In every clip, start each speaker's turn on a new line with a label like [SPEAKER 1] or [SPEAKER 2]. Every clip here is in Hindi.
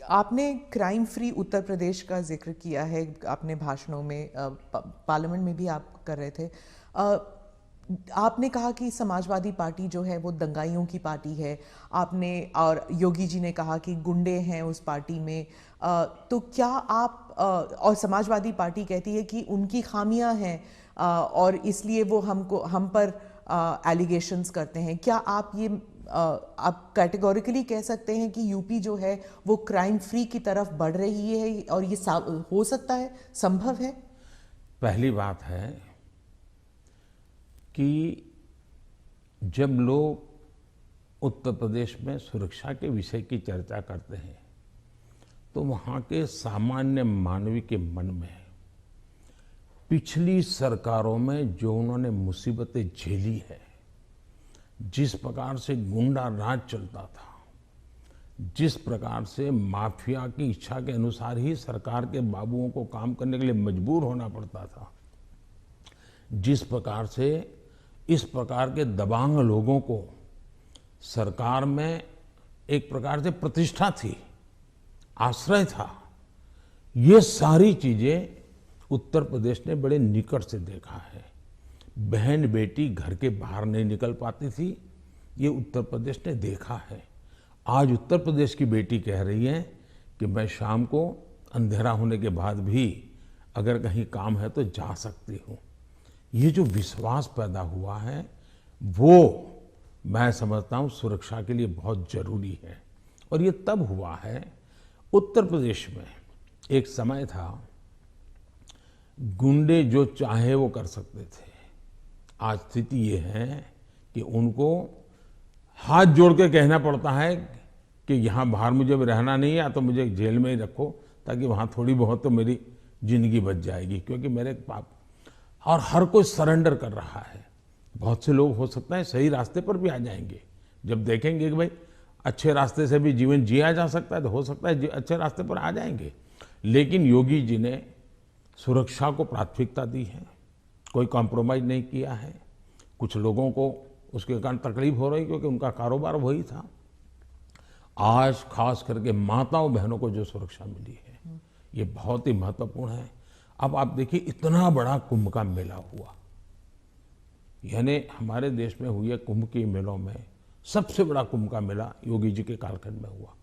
[SPEAKER 1] आपने क्राइम फ्री उत्तर प्रदेश का जिक्र किया है अपने भाषणों में, पार्लियामेंट में भी आप कर रहे थे। आपने कहा कि समाजवादी पार्टी जो है वो दंगाइयों की पार्टी है। आपने और योगी जी ने कहा कि गुंडे हैं उस पार्टी में। तो क्या आप और समाजवादी पार्टी कहती है कि उनकी खामियां हैं और इसलिए वो हम पर एलिगेशंस करते हैं। क्या आप कैटेगोरिकली कह सकते हैं कि यूपी जो है वो क्राइम फ्री की तरफ बढ़ रही है और ये हो सकता है, संभव है?
[SPEAKER 2] पहली बात है कि जब लोग उत्तर प्रदेश में सुरक्षा के विषय की चर्चा करते हैं तो वहाँ के सामान्य मानवी के मन में पिछली सरकारों में जो उन्होंने मुसीबतें झेली है, जिस प्रकार से गुंडा राज चलता था, जिस प्रकार से माफिया की इच्छा के अनुसार ही सरकार के बाबुओं को काम करने के लिए मजबूर होना पड़ता था, जिस प्रकार से इस प्रकार के दबंग लोगों को सरकार में एक प्रकार से प्रतिष्ठा थी, आश्रय था, ये सारी चीजें उत्तर प्रदेश ने बड़े निकट से देखा है। बहन बेटी घर के बाहर नहीं निकल पाती थी, ये उत्तर प्रदेश ने देखा है। आज उत्तर प्रदेश की बेटी कह रही है कि मैं शाम को अंधेरा होने के बाद भी अगर कहीं काम है तो जा सकती हूँ। ये जो विश्वास पैदा हुआ है वो मैं समझता हूँ सुरक्षा के लिए बहुत जरूरी है। और ये तब हुआ है, उत्तर प्रदेश में एक समय था गुंडे जो चाहे वो कर सकते थे। आज स्थिति ये है कि उनको हाथ जोड़ के कहना पड़ता है कि यहाँ बाहर मुझे रहना नहीं है, या तो मुझे जेल में ही रखो ताकि वहाँ थोड़ी बहुत तो मेरी जिंदगी बच जाएगी, क्योंकि मेरे पाप। और हर कोई सरेंडर कर रहा है। बहुत से लोग हो सकता है सही रास्ते पर भी आ जाएंगे, जब देखेंगे कि भाई अच्छे रास्ते से भी जीवन जिया जा सकता है तो हो सकता है अच्छे रास्ते पर आ जाएंगे। लेकिन योगी जी ने सुरक्षा को प्राथमिकता दी है, कोई कॉम्प्रोमाइज नहीं किया है। कुछ लोगों को उसके कारण तकलीफ हो रही क्योंकि उनका कारोबार वही था। आज खास करके माताओं बहनों को जो सुरक्षा मिली है ये बहुत ही महत्वपूर्ण है। अब आप देखिए इतना बड़ा कुंभ का मेला हुआ, यानी हमारे देश में हुए कुंभ के मेलों में सबसे बड़ा कुंभ का मेला योगी जी के कालखंड में हुआ।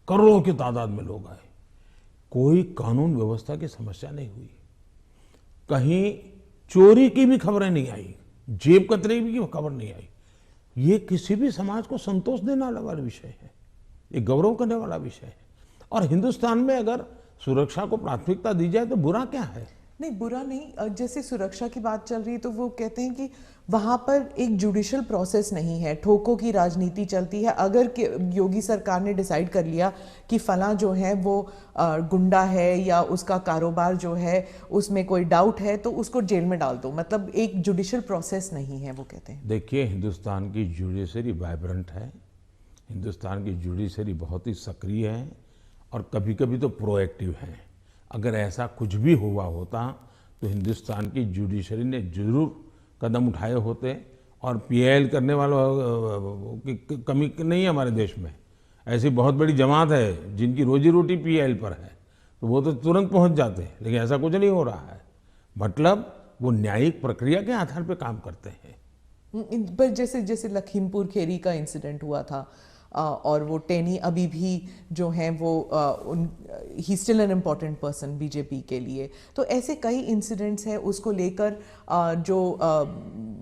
[SPEAKER 2] करोड़ों की तादाद में लोग आए, कोई कानून व्यवस्था की समस्या नहीं हुई, कहीं चोरी की भी खबरें नहीं आई, जेब कतरे की खबर नहीं आई। ये किसी भी समाज को संतोष देने वाला विषय है, ये गौरव करने वाला विषय है। और हिंदुस्तान में अगर सुरक्षा को प्राथमिकता दी जाए तो बुरा क्या है?
[SPEAKER 1] नहीं, बुरा नहीं। जैसे सुरक्षा की बात चल रही है तो वो कहते हैं कि वहां पर एक जुडिशियल प्रोसेस नहीं है, ठोकों की राजनीति चलती है। अगर योगी सरकार ने डिसाइड कर लिया कि फलां जो है वो गुंडा है या उसका कारोबार जो है उसमें कोई डाउट है तो उसको जेल में डाल दो, मतलब एक जुडिशियल प्रोसेस नहीं है, वो कहते हैं।
[SPEAKER 2] देखिए, हिंदुस्तान की जुडिशरी वाइब्रेंट है, हिंदुस्तान की जुडिशरी बहुत ही सक्रिय है और कभी कभी तो प्रोएक्टिव है। अगर ऐसा कुछ भी हुआ होता तो हिंदुस्तान की जुडिशरी ने जरूर कदम उठाए होते। और पीआईएल करने वालों की कमी नहीं है हमारे देश में। ऐसी बहुत बड़ी जमात है जिनकी रोजी रोटी पीआईएल पर है, तो वो तो तुरंत पहुंच जाते हैं, लेकिन ऐसा कुछ नहीं हो रहा है। मतलब वो न्यायिक प्रक्रिया के आधार पर काम करते हैं।
[SPEAKER 1] पर जैसे जैसे लखीमपुर खेरी का इंसिडेंट हुआ था और वो टेनी अभी भी जो हैं वो he still an important person BJP के लिए। तो ऐसे कई इंसिडेंट्स हैं, उसको लेकर जो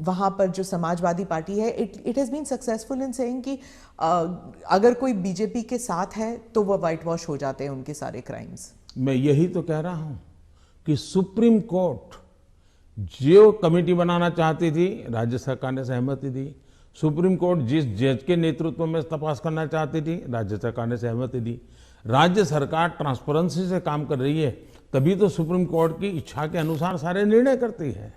[SPEAKER 1] वहाँ पर जो समाजवादी पार्टी है it has been successful in saying कि अगर कोई बीजेपी के साथ है तो वह वाइट वॉश हो जाते हैं उनके सारे क्राइम्स।
[SPEAKER 2] मैं यही तो कह रहा हूँ कि सुप्रीम कोर्ट जो कमेटी बनाना चाहती थी राज्य सरकार ने सहमति दी। सुप्रीम कोर्ट जिस जज के नेतृत्व में तपास करना चाहती थी राज्य सरकार ने सहमति दी। राज्य सरकार ट्रांसपेरेंसी से काम कर रही है, तभी तो सुप्रीम कोर्ट की इच्छा के अनुसार सारे निर्णय करती है।